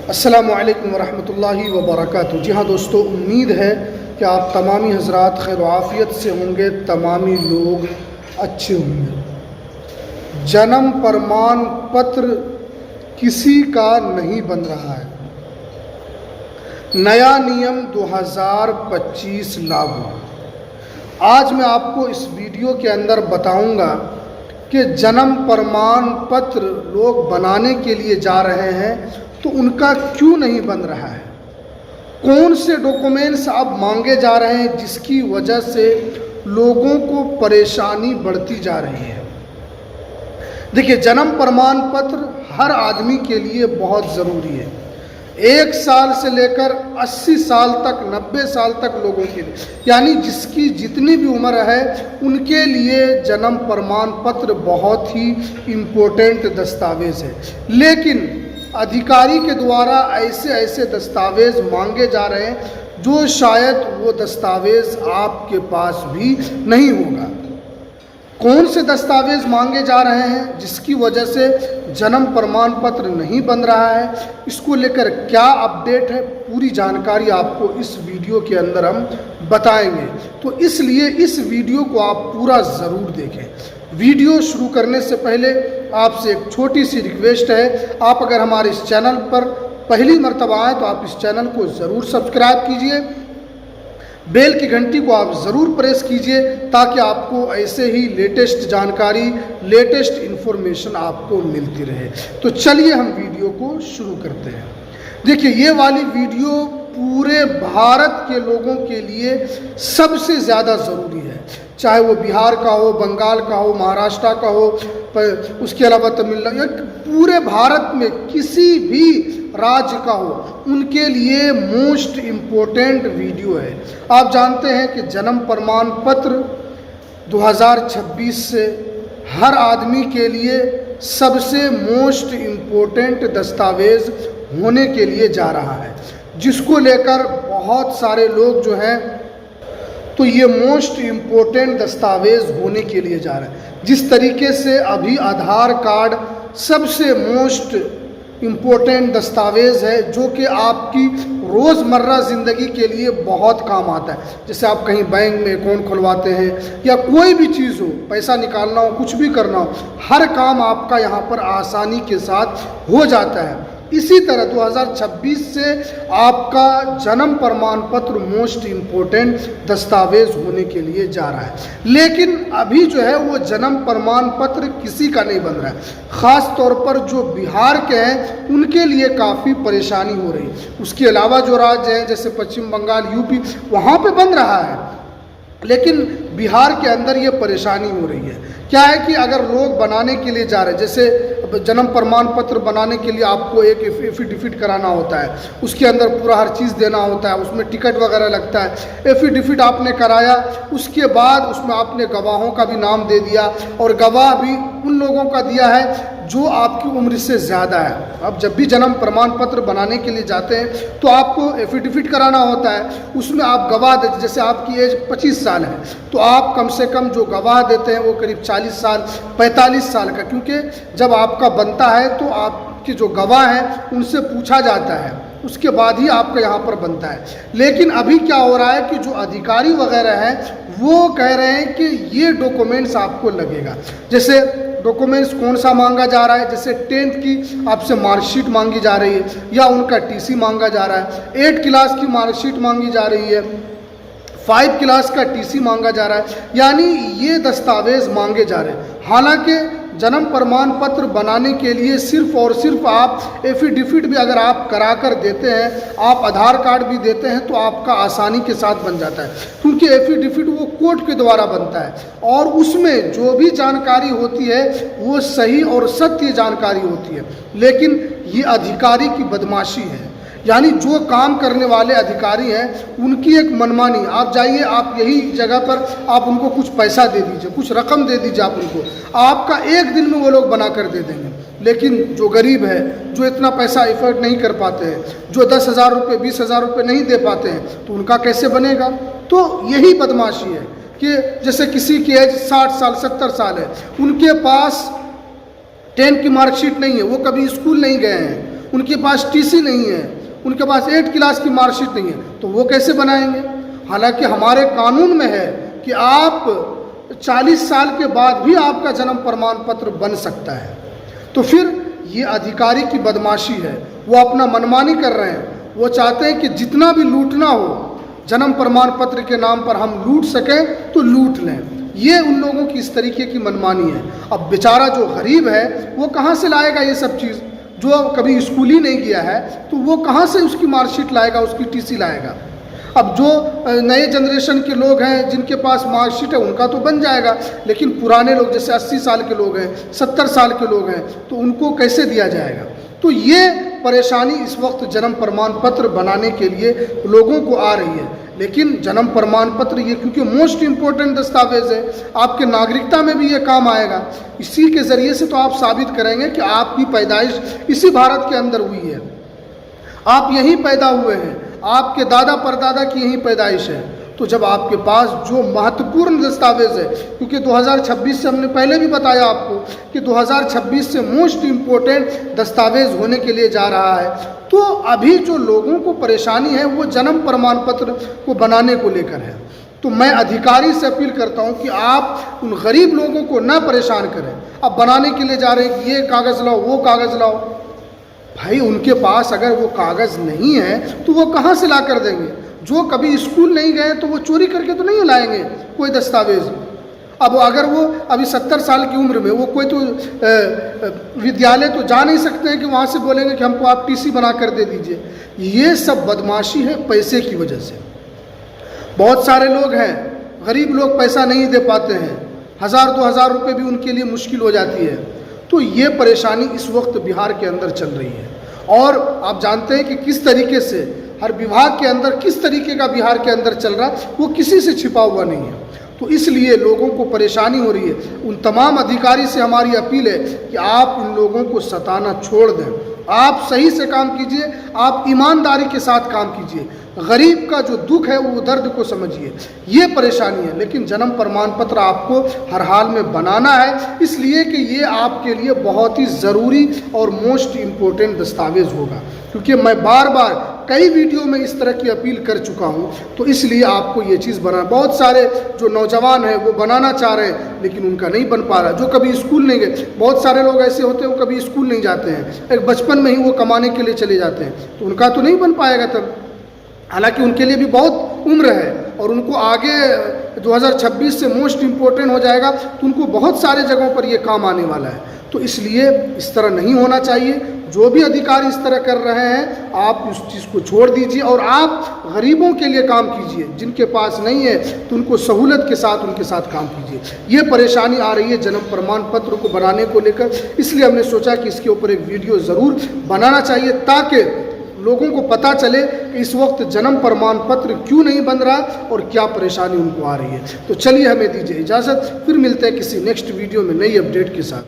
अस्सलामु अलैकुम वरहमतुल्लाहि वबरकातुहू। जी हाँ दोस्तों, उम्मीद है कि आप तमामी हज़रात खैर आफ़ियत से होंगे, तमामी लोग अच्छे होंगे। जन्म प्रमाण पत्र किसी का नहीं बन रहा है। नया नियम 2025 लागू। आज मैं आपको इस वीडियो के अंदर बताऊंगा कि जन्म प्रमाण पत्र लोग बनाने के लिए जा रहे हैं तो उनका क्यों नहीं बन रहा है, कौन से डॉक्यूमेंट्स अब मांगे जा रहे हैं जिसकी वजह से लोगों को परेशानी बढ़ती जा रही है। देखिए, जन्म प्रमाण पत्र हर आदमी के लिए बहुत ज़रूरी है। 1 साल से लेकर 80 साल तक, 90 साल तक लोगों के लिए, यानी जिसकी जितनी भी उम्र है उनके लिए जन्म प्रमाण पत्र बहुत ही इम्पोर्टेंट दस्तावेज़ है। लेकिन अधिकारी के द्वारा ऐसे दस्तावेज़ मांगे जा रहे हैं जो शायद वो दस्तावेज़ आपके पास भी नहीं होगा। कौन से दस्तावेज़ मांगे जा रहे हैं जिसकी वजह से जन्म प्रमाण पत्र नहीं बन रहा है, इसको लेकर क्या अपडेट है, पूरी जानकारी आपको इस वीडियो के अंदर हम बताएंगे। तो इसलिए इस वीडियो को आप पूरा ज़रूर देखें। वीडियो शुरू करने से पहले आपसे एक छोटी सी रिक्वेस्ट है, आप अगर हमारे इस चैनल पर पहली मर्तबा आए तो आप इस चैनल को ज़रूर सब्सक्राइब कीजिए, बेल की घंटी को आप ज़रूर प्रेस कीजिए ताकि आपको ऐसे ही लेटेस्ट जानकारी, लेटेस्ट इन्फॉर्मेशन आपको मिलती रहे। तो चलिए हम वीडियो को शुरू करते हैं। देखिए, ये वाली वीडियो पूरे भारत के लोगों के लिए सबसे ज़्यादा ज़रूरी है, चाहे वो बिहार का हो, बंगाल का हो, महाराष्ट्र का हो, उसके अलावा तमिलनाडु, पूरे भारत में किसी भी राज्य का हो, उनके लिए मोस्ट इम्पोर्टेंट वीडियो है। आप जानते हैं कि जन्म प्रमाण पत्र 2026 से हर आदमी के लिए सबसे मोस्ट इम्पोर्टेंट दस्तावेज़ होने के लिए जा रहा है, जिसको लेकर बहुत सारे लोग जो हैं तो ये मोस्ट इम्पोर्टेंट दस्तावेज़ होने के लिए जा रहे हैं। जिस तरीके से अभी आधार कार्ड सबसे मोस्ट इम्पोर्टेंट दस्तावेज़ है जो कि आपकी रोज़मर्रा ज़िंदगी के लिए बहुत काम आता है। जैसे आप कहीं बैंक में अकाउंट खुलवाते हैं या कोई भी चीज़ हो, पैसा निकालना हो, कुछ भी करना हो, हर काम आपका यहाँ पर आसानी के साथ हो जाता है। इसी तरह 2026 से आपका जन्म प्रमाण पत्र मोस्ट इम्पोर्टेंट दस्तावेज़ होने के लिए जा रहा है। लेकिन अभी जो है वो जन्म प्रमाण पत्र किसी का नहीं बन रहा है। ख़ास तौर पर जो बिहार के हैं उनके लिए काफ़ी परेशानी हो रही है। उसके अलावा जो राज्य हैं जैसे पश्चिम बंगाल, यूपी, वहाँ पे बन रहा है, लेकिन बिहार के अंदर ये परेशानी हो रही है। क्या है कि अगर लोग बनाने के लिए जा रहे हैं, जैसे जन्म प्रमाण पत्र बनाने के लिए आपको एक एफिडेविट कराना होता है, उसके अंदर पूरा हर चीज़ देना होता है, उसमें टिकट वगैरह लगता है। एफिडेविट आपने कराया, उसके बाद उसमें आपने गवाहों का भी नाम दे दिया और गवाह भी उन लोगों का दिया है जो आपकी उम्र से ज़्यादा है। अब जब भी जन्म प्रमाण पत्र बनाने के लिए जाते हैं तो आपको एफिडेविट कराना होता है, उसमें आप गवाह देते, जैसे आपकी एज 25 साल है तो आप कम से कम जो गवाह देते हैं वो करीब 40 साल 45 साल का, क्योंकि जब आपका बनता है तो आपके जो गवाह हैं उनसे पूछा जाता है, उसके बाद ही आपका यहाँ पर बनता है। लेकिन अभी क्या हो रहा है कि जो अधिकारी वगैरह हैं वो कह रहे हैं कि ये डॉक्यूमेंट्स आपको लगेगा। जैसे डॉक्यूमेंट्स कौन सा मांगा जा रहा है, जैसे 10th की आपसे मार्कशीट मांगी जा रही है या उनका टीसी मांगा जा रहा है, 8 क्लास की मार्कशीट मांगी जा रही है, 5 क्लास का टीसी मांगा जा रहा है, यानी ये दस्तावेज़ मांगे जा रहे हैं। हालांकि जन्म प्रमाण पत्र बनाने के लिए सिर्फ और सिर्फ आप एफिडेविट भी अगर आप करा कर देते हैं, आप आधार कार्ड भी देते हैं तो आपका आसानी के साथ बन जाता है, क्योंकि एफिडेविट वो कोर्ट के द्वारा बनता है और उसमें जो भी जानकारी होती है वो सही और सत्य जानकारी होती है। लेकिन ये अधिकारी की बदमाशी है, यानी जो काम करने वाले अधिकारी हैं उनकी एक मनमानी। आप जाइए, आप यही जगह पर आप उनको कुछ पैसा दे दीजिए, कुछ रकम दे दीजिए, आप उनको, आपका 1 दिन में वो लोग बना कर दे देंगे। लेकिन जो गरीब है, जो इतना पैसा एफर्ट नहीं कर पाते हैं, जो 10,000 रुपये 20,000 रुपये नहीं दे पाते हैं, तो उनका कैसे बनेगा? तो यही बदमाशी है कि जैसे किसी की एज 60 साल 70 साल है, उनके पास 10 की मार्कशीट नहीं है, वो कभी स्कूल नहीं गए हैं, उनके पास टीसी नहीं है, उनके पास 8 क्लास की मार्कशीट नहीं है, तो वो कैसे बनाएंगे? हालांकि हमारे कानून में है कि आप 40 साल के बाद भी आपका जन्म प्रमाण पत्र बन सकता है। तो फिर ये अधिकारी की बदमाशी है, वो अपना मनमानी कर रहे हैं। वो चाहते हैं कि जितना भी लूटना हो जन्म प्रमाण पत्र के नाम पर हम लूट सकें तो लूट लें। ये उन लोगों की इस तरीके की मनमानी है। अब बेचारा जो गरीब है वो कहाँ से लाएगा ये सब चीज़? जो कभी स्कूल ही नहीं गया है तो वो कहाँ से उसकी मार्कशीट लाएगा, उसकी टीसी लाएगा? अब जो नए जनरेशन के लोग हैं जिनके पास मार्कशीट है उनका तो बन जाएगा, लेकिन पुराने लोग जैसे 80 साल के लोग हैं, 70 साल के लोग हैं, तो उनको कैसे दिया जाएगा? तो ये परेशानी इस वक्त जन्म प्रमाण पत्र बनाने के लिए लोगों को आ रही है। लेकिन जन्म प्रमाण पत्र ये क्योंकि मोस्ट इम्पोर्टेंट दस्तावेज है, आपके नागरिकता में भी ये काम आएगा। इसी के ज़रिए से तो आप साबित करेंगे कि आपकी पैदाइश इसी भारत के अंदर हुई है, आप यहीं पैदा हुए हैं, आपके दादा परदादा की यहीं पैदाइश है। तो जब आपके पास जो महत्वपूर्ण दस्तावेज है, क्योंकि 2026 से हमने पहले भी बताया आपको कि 2026 से मोस्ट इम्पोर्टेंट दस्तावेज होने के लिए जा रहा है, तो अभी जो लोगों को परेशानी है वो जन्म प्रमाण पत्र को बनाने को लेकर है। तो मैं अधिकारी से अपील करता हूं कि आप उन गरीब लोगों को न परेशान करें। अब बनाने के लिए जा रहे हैं कि ये कागज़ लाओ, वो कागज़ लाओ। भाई उनके पास अगर वो कागज़ नहीं है तो वो कहाँ से ला कर देंगे? जो कभी स्कूल नहीं गए तो वो चोरी करके तो नहीं लाएंगे कोई दस्तावेज। अब अगर वो अभी 70 साल की उम्र में वो कोई तो विद्यालय तो जा नहीं सकते हैं कि वहाँ से बोलेंगे कि हमको आप टीसी बना कर दे दीजिए। ये सब बदमाशी है पैसे की वजह से। बहुत सारे लोग हैं, गरीब लोग पैसा नहीं दे पाते हैं, 1000-2000 रुपये भी उनके लिए मुश्किल हो जाती है। तो ये परेशानी इस वक्त बिहार के अंदर चल रही है। और आप जानते हैं कि किस तरीके से हर विभाग के अंदर किस तरीके का बिहार के अंदर चल रहा है, वो किसी से छिपा हुआ नहीं है। तो इसलिए लोगों को परेशानी हो रही है। उन तमाम अधिकारी से हमारी अपील है कि आप उन लोगों को सताना छोड़ दें, आप सही से काम कीजिए, आप ईमानदारी के साथ काम कीजिए। गरीब का जो दुख है वो दर्द को समझिए। ये परेशानी है, लेकिन जन्म प्रमाण पत्र आपको हर हाल में बनाना है, इसलिए कि ये आपके लिए बहुत ही ज़रूरी और मोस्ट इम्पोर्टेंट दस्तावेज़ होगा। क्योंकि मैं बार बार कई वीडियो में इस तरह की अपील कर चुका हूँ, तो इसलिए आपको ये चीज़ बना। बहुत सारे जो नौजवान हैं वो बनाना चाह रहे हैं लेकिन उनका नहीं बन पा रहा। जो कभी स्कूल नहीं गए, बहुत सारे लोग ऐसे होते हैं वो कभी स्कूल नहीं जाते हैं, एक बचपन में ही वो कमाने के लिए चले जाते हैं, तो उनका तो नहीं बन पाएगा तब। हालांकि उनके लिए भी बहुत उम्र है और उनको आगे 2026 से मोस्ट इम्पोर्टेंट हो जाएगा, तो उनको बहुत सारे जगहों पर ये काम आने वाला है। तो इसलिए इस तरह नहीं होना चाहिए। जो भी अधिकारी इस तरह कर रहे हैं आप उस चीज़ को छोड़ दीजिए और आप गरीबों के लिए काम कीजिए। जिनके पास नहीं है तो उनको सहूलत के साथ उनके साथ काम कीजिए। ये परेशानी आ रही है जन्म प्रमाण पत्र को बनाने को लेकर, इसलिए हमने सोचा कि इसके ऊपर एक वीडियो ज़रूर बनाना चाहिए ताकि लोगों को पता चले कि इस वक्त जन्म प्रमाण पत्र क्यों नहीं बन रहा और क्या परेशानी उनको आ रही है। तो चलिए हमें दीजिए इजाज़त, फिर मिलते हैं किसी नेक्स्ट वीडियो में नई अपडेट के साथ।